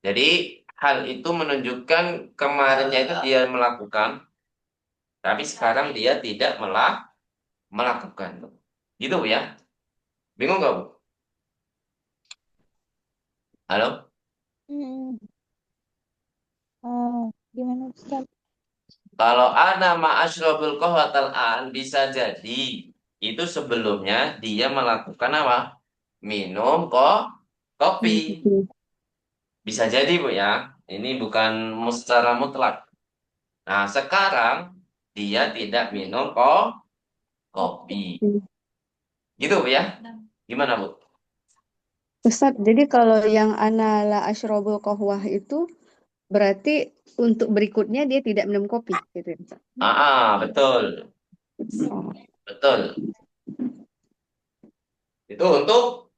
Jadi hal itu menunjukkan kemarinnya itu dia melakukan, tapi sekarang dia tidak melakukan. Gitu Bu ya. Bingung nggak Bu? Halo? Hmm. Oh, gimana Ustaz? Kalau ana ma'asyrabul qahwatal an bisa jadi itu sebelumnya dia melakukan apa? Minum kopi. Minum kopi. Bisa jadi Bu ya. Ini bukan secara mutlak. Nah, sekarang dia tidak minum kopi. Gitu Bu ya. Gimana Bu? Ustadz, jadi kalau yang ana la ashrabul qahwah itu berarti untuk berikutnya dia tidak minum kopi gitu ya, Ustadz? Betul. Oh, Betul. Itu untuk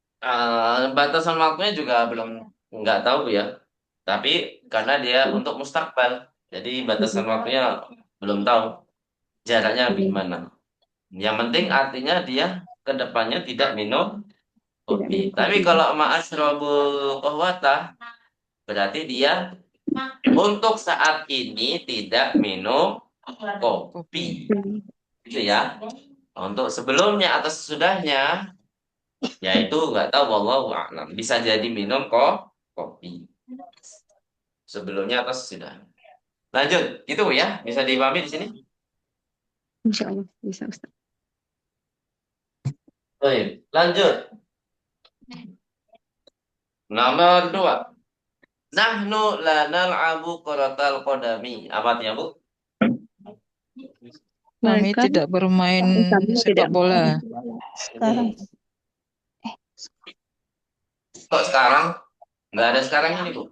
batasan waktunya juga belum nggak tahu Bu ya. Tapi karena dia untuk mustakbal, jadi batasan waktunya belum tahu jaraknya gimana. Yang penting artinya dia ke depannya tidak minum tidak kopi. minum Tapi kopi. kalau ma'asyrabul qahwata berarti dia untuk saat ini tidak minum kopi. Kopi. Gitu ya. Untuk sebelumnya atau sesudahnya ya itu nggak tahu wallahu a'lam. Bisa jadi minum kopi. Sebelumnya atau sesudahnya. Lanjut, itu ya, bisa dipahami di sini. Insya Allah bisa Ustadz. Baik, lanjut. Nomor 2. Nahnu la nal'abu kuratal qadami. Apa artinya, Bu? Kami Mereka tidak bermain kami sepak tidak bola. Sekarang. Kok sekarang? Nggak ada sekarang ini, Bu.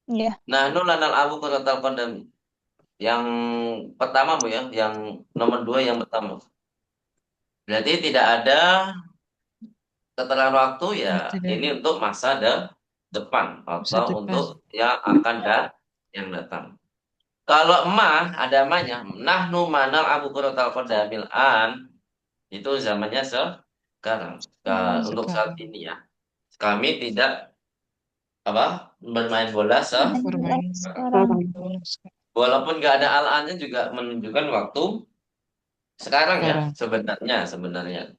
Iya. Nahnu la nal'abu kuratal qadami. Yang pertama, Bu ya, yang nomor 2 yang pertama. Berarti tidak ada keterangan waktu ya, Tidak ini untuk masa depan masa atau depan. untuk yang akan yang datang. Kalau ma ada manya, nahnu manal abu kurotal qadamil an itu zamannya sekarang. Untuk saat Sekarang ini ya, kami tidak apa bermain bola bermain Sekarang. bola sekarang. walaupun nggak ada al-annya juga menunjukkan waktu sekarang ya sebenarnya.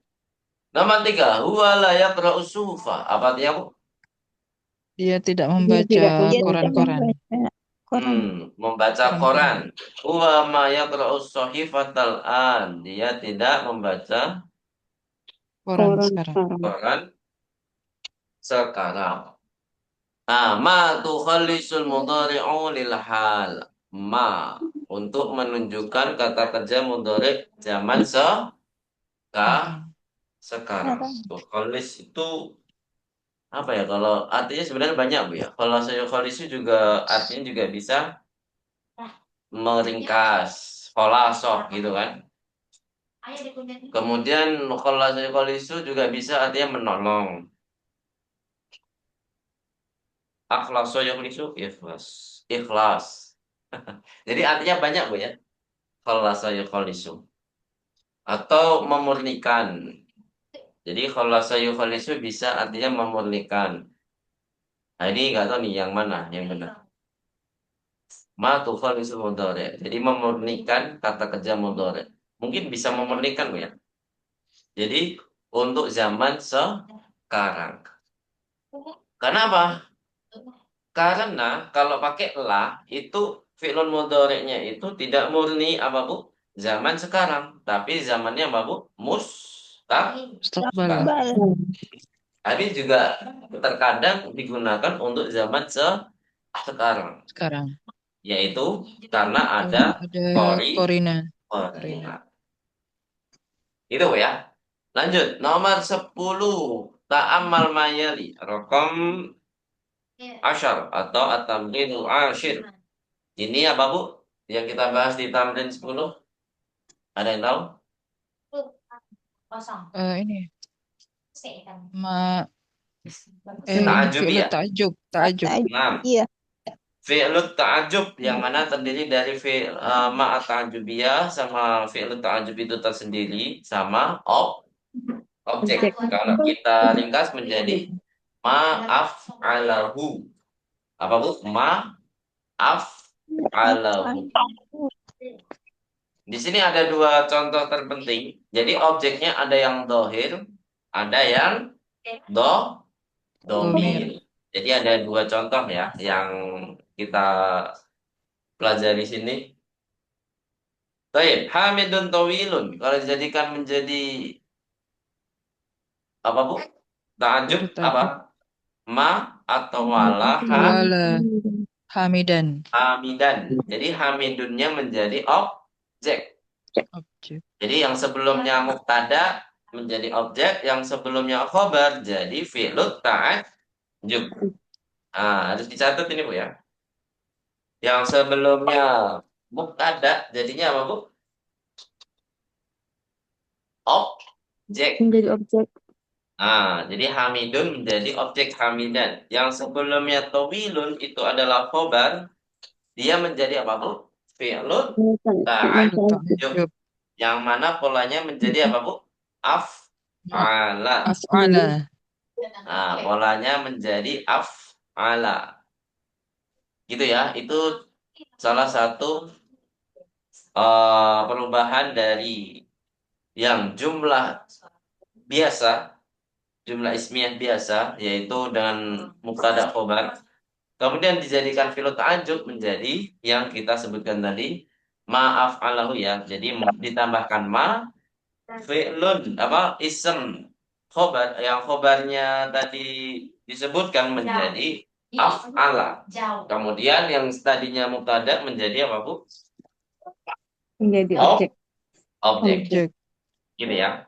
Nomor 3, huwa la yaqra'u sufa. Apa artinya, Bu? Dia tidak dia membaca tidak Dia tidak koran-koran. membaca koran. Membaca Koran-koran. koran. Huwa ma yaqra'u sahifatal an. Dia tidak membaca Koran koran sekarang. sekarang. koran sekarang. Ma tukhallisul mudhari'u lil hal. Ma untuk menunjukkan kata kerja mudhari zaman Sekarang. sekarang. Sekarang. Tukhallis itu apa ya? Kalau artinya sebenarnya banyak Bu ya. Kalau saya khallis juga artinya juga bisa meringkas, kholasoh gitu kan. Kemudian kholasa yukhalisu juga bisa artinya menolong. Akhlaso yukhlisu ikhlas. Ikhlas. Jadi artinya banyak Bu ya. Kholasa yukhalisu. Atau memurnikan. Jadi kholasa yukhalisu bisa artinya memurnikan. Nah, ini nggak tahu nih yang mana yang benar. Ma tukhalisu mudhari'. Jadi memurnikan kata kerja mudhari'. Mungkin bisa memurnikan Bu ya. Jadi untuk zaman sekarang. Kenapa? Karena kalau pakai la itu fi'lun mudhari'nya itu tidak murni apa Bu? Zaman sekarang, tapi zamannya apa Bu? Mustaqbal. Bal. Tapi juga terkadang digunakan untuk zaman sekarang, Sekarang. yaitu karena ada Ada kori. Korina. Itu Bu ya. Lanjut, nomor 10. Ta'ammal mayali. Rokom asyar atau at-tamrinul asyir. Ini apa Bu? Yang kita bahas di tamrin 10. Ada yang tahu? Ini ma ini Ta'ajub fi'lu ya. ta'ajub. Nah, Iya. fi'lut ta'ajub yang mana terdiri dari ma'at ta'ajubiyah sama fi'lut ta'ajub itu tersendiri sama objek. Objek. Kalau kita ringkas menjadi ma'af'alahu. Apa Bu? Ma'af'alahu. Di sini ada dua contoh terpenting. Jadi objeknya ada yang dohir, ada yang domir. Jadi ada dua contoh ya yang kita pelajari sini. Baik, hamidun tawilun. Kalau dijadikan menjadi apa Bu? Ta'ajub apa? Ma atau wala Wala hamidan. hamidan. Jadi hamidunnya menjadi objek. Objek. Jadi yang sebelumnya mubtada menjadi objek, yang sebelumnya khobar jadi fi'lut ta'ajub. Harus dicatat ini Bu ya. Yang sebelumnya mubtada jadinya apa Bu? Objek. Menjadi objek. Jadi hamidun menjadi objek hamidan. Yang sebelumnya tawilun itu adalah khobar, dia menjadi apa Bu? Fi'lun ta'ajub. Ta'ajub. Yang mana polanya menjadi apa Bu? Af'ala. Af'ala. Polanya menjadi af'ala. Gitu ya. Itu salah satu perubahan dari yang jumlah biasa, jumlah ismiyah biasa, yaitu dengan mubtada khobar. Kemudian dijadikan fi'il ta'ajub menjadi yang kita sebutkan tadi ma'af alahu ya. Jadi ditambahkan ma fi'lun ism khobar yang khobarnya tadi disebutkan menjadi af'ala. Kemudian yang tadinya mubtada menjadi apa Bu? Menjadi objek. Objek. Gitu ya.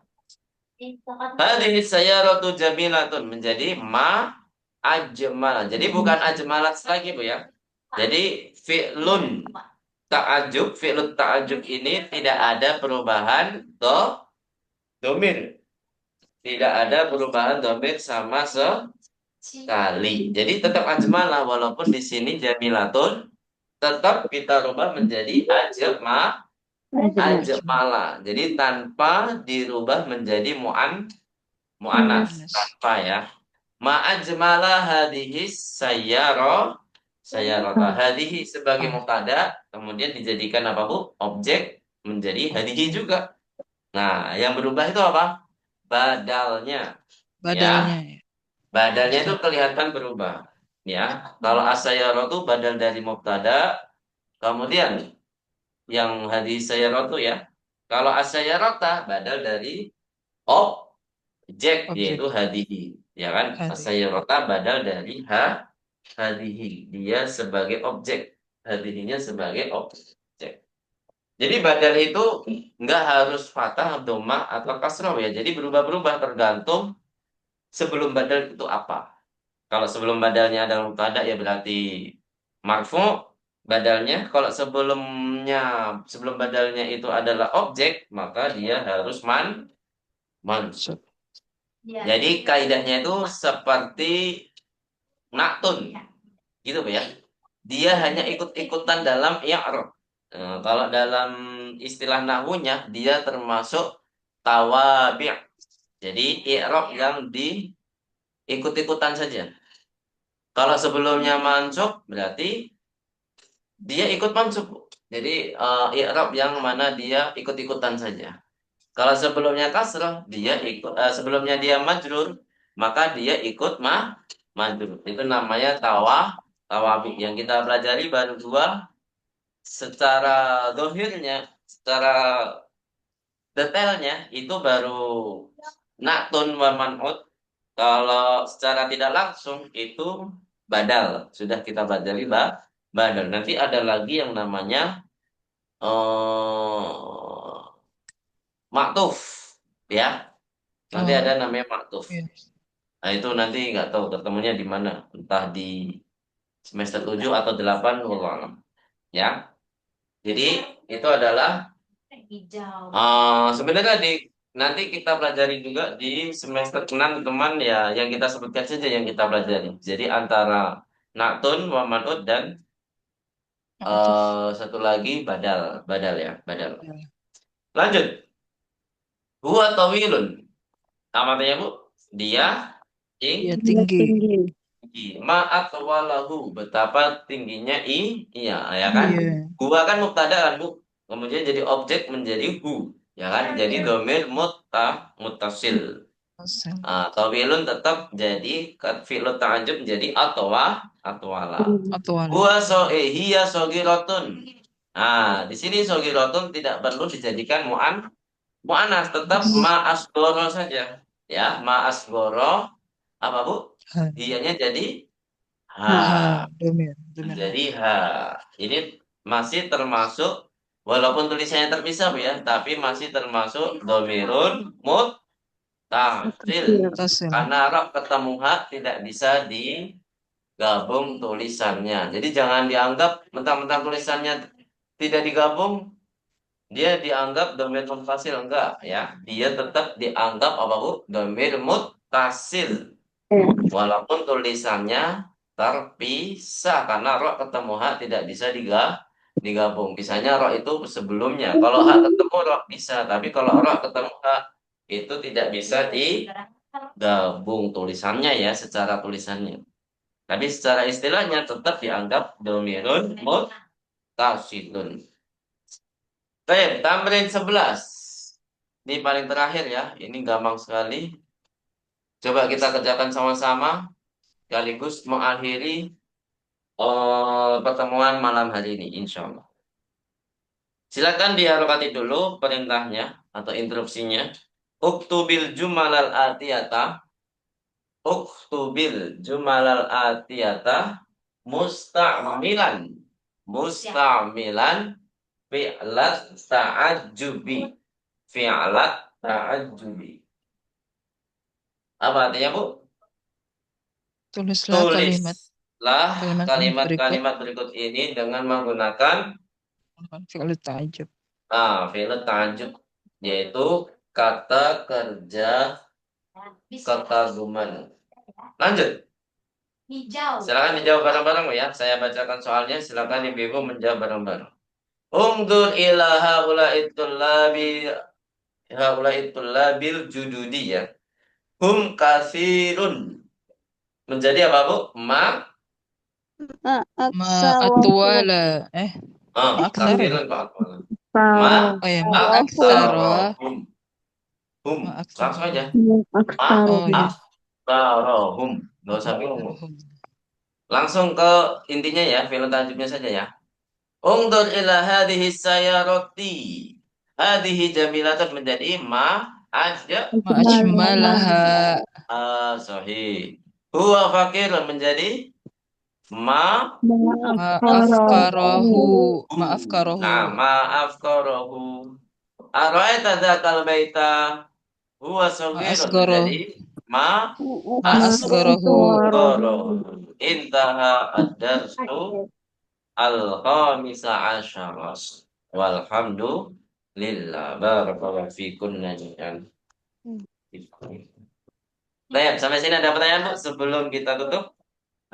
Hadhihi sayyaratu jamilatun menjadi ma ajmalah. Jadi bukan ajmalat lagi Bu ya. Jadi fi'lun ta'ajub, fi'lut ta'ajub ini tidak ada perubahan domir. Tidak ada perubahan domir sama sekali. Jadi tetap ajmalah walaupun di sini jamilatun tetap kita rubah menjadi ajmalah. Jadi tanpa dirubah menjadi mu'annas. Tanpa ya. Ma'ajmala hadhihi sayyarata hadhihi sebagai mubtada kemudian dijadikan apa Bu? Objek menjadi hadhihi juga. Nah, yang berubah itu apa? Badalnya. Badalnya. Ya. Badalnya itu kelihatan berubah. Ya. Kalau as-sayyaratu badal dari mubtada, kemudian yang hadhihi sayyaratu ya. Kalau as-sayyarata badal dari objek yaitu hadhihi. Ya kan? As-sayyarata badal dari hadhihi. Dia sebagai objek. Hadhihinya sebagai objek. Jadi badal itu nggak harus fathah, dhammah atau kasrah ya. Jadi berubah-berubah tergantung sebelum badal itu apa. Kalau sebelum badalnya ada mubtada ya berarti marfu. badalnya. Kalau sebelum badalnya itu adalah objek, maka dia harus mansub. Jadi kaidahnya itu seperti naktun, gitu ya. Dia hanya ikut-ikutan dalam i'rab. Kalau dalam istilah nahwunya, dia termasuk tawabi'. Jadi i'rab yang diikut-ikutan saja. Kalau sebelumnya mansub berarti dia ikut mansub. Jadi i'rab yang mana dia ikut-ikutan saja. Kalau sebelumnya kasrah, sebelumnya dia majrur, maka dia ikut majrur. Itu namanya tawabi. Yang kita pelajari baru dua, secara dohirnya, secara detailnya itu baru naktun wa man'ut. Kalau secara tidak langsung itu badal. Sudah kita pelajari badal. Nanti ada lagi yang namanya eh maktuf, ya. Nanti Oh, ada namanya maktuf. iya. Nah, itu nanti nggak tahu ketemunya di mana. Entah di semester 7 atau 8, wallahu alam. Ya. Jadi itu adalah Hijau. sebenarnya nanti kita pelajari juga di semester 6 teman ya, yang kita sebutkan saja yang kita pelajari. Jadi antara naktun, wa man'ut, dan Maktuf. satu lagi badal ya, badal. Ya. Lanjut. Huwa tawilun. Amatnya Bu, dia Dia Dia tinggi. tinggi. tinggi. Ma'at walahu, betapa tingginya iya, ya kan? Iya. Huwa kan mubtada kan Bu. Kemudian jadi objek menjadi hu, ya kan? Jadi domir muttasil. Asal. Tawilun tetap jadi fi'lu ta'ajub menjadi atwala. Atwal. Hiya sogiratun. Di sini sogiratun tidak perlu dijadikan mu'anas, tetap ma'asgoro saja. Ya, ma'asgoro apa Bu? Ha. Hiyanya jadi Ha. Domir. Jadi ini masih termasuk, walaupun tulisannya terpisah Bu ya, tapi masih termasuk domirun muttasil. Tasil. Karena ra ketemu ha tidak bisa digabung tulisannya. Jadi jangan dianggap mentang-mentang tulisannya tidak digabung, dia dianggap domir muttasil, enggak ya. Dia tetap dianggap apa Bu? Domir muttasil. Walaupun tulisannya terpisah karena ro ketemu ha tidak bisa digabung. Misalnya ro itu sebelumnya. Kalau ha ketemu ro bisa, tapi kalau ro ketemu ha itu tidak bisa digabung tulisannya ya, secara tulisannya. Tapi secara istilahnya tetap dianggap domirun muttasilun. Baik, tamrin 11. Ini paling terakhir ya. Ini gampang sekali. Coba kita kerjakan sama-sama sekaligus mengakhiri pertemuan malam hari ini, insya Allah. Silakan diharokati dulu perintahnya atau instruksinya. Uktubil jumalal atiyata. Uktubil jumalal atiyata. Musta'milan. Musta'milan. Fi'lat ta'ajubi. Fi'lat ta'ajubi. Apa artinya, Bu? Tulislah kalimat Kalimat-kalimat berikut ini dengan menggunakan fi'il ta'ajub. fi'il ta'ajub, yaitu kata kerja kekaguman. Lanjut. Hijau. Silakan dijawab bareng-bareng ya. Saya bacakan soalnya, silakan Ibu menjawab bareng-bareng. Ungdur ila haula'it tullabil jududi ya. Hum kasirun. Menjadi apa, Bu? Ma atwala. Kasirun Pak. Oh ya, ma aksara. Hum. Ma aksara. Langsung aja. Oh iya. Aksarahum. Nggak usah bingung. Langsung ke intinya ya, fi'il tajubnya saja ya. Ungdur ila hadhihi sayarati. Hadhihi jamilatun menjadi ma Ma'ajmalaha. sahih. Huwa fakirun menjadi Ma'afkarahu. Nah, ma'afkarahu. Ara'aita dzakal baita. Huwa saghirun menjadi Ma'asgarahu. Intaha ad-darsu al-khamisa asyara. Walhamdulillah. Barakallahu fikunna jami'an. Baik, sampai sini ada pertanyaan Bu sebelum kita tutup?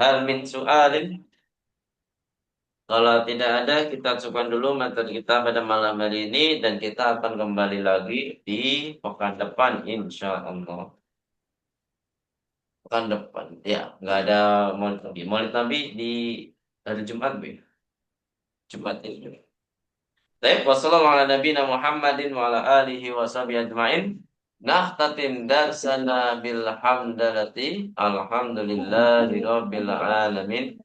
Hal min su'alin? Kalau tidak ada, kita cukupkan dulu materi kita pada malam hari ini dan kita akan kembali lagi di pekan depan insya Allah. Pekan depan, ya nggak ada Maulid Nabi. Maulid Nabi di hari Jumat, Bu. Jumat ini. Baik, wassalamualaikum warahmatullahi Muhammadin wa ala alihi wa sahbihi ajma'in. Nahtatim darsana bilhamdalati. Alhamdulillahi rabbil alamin.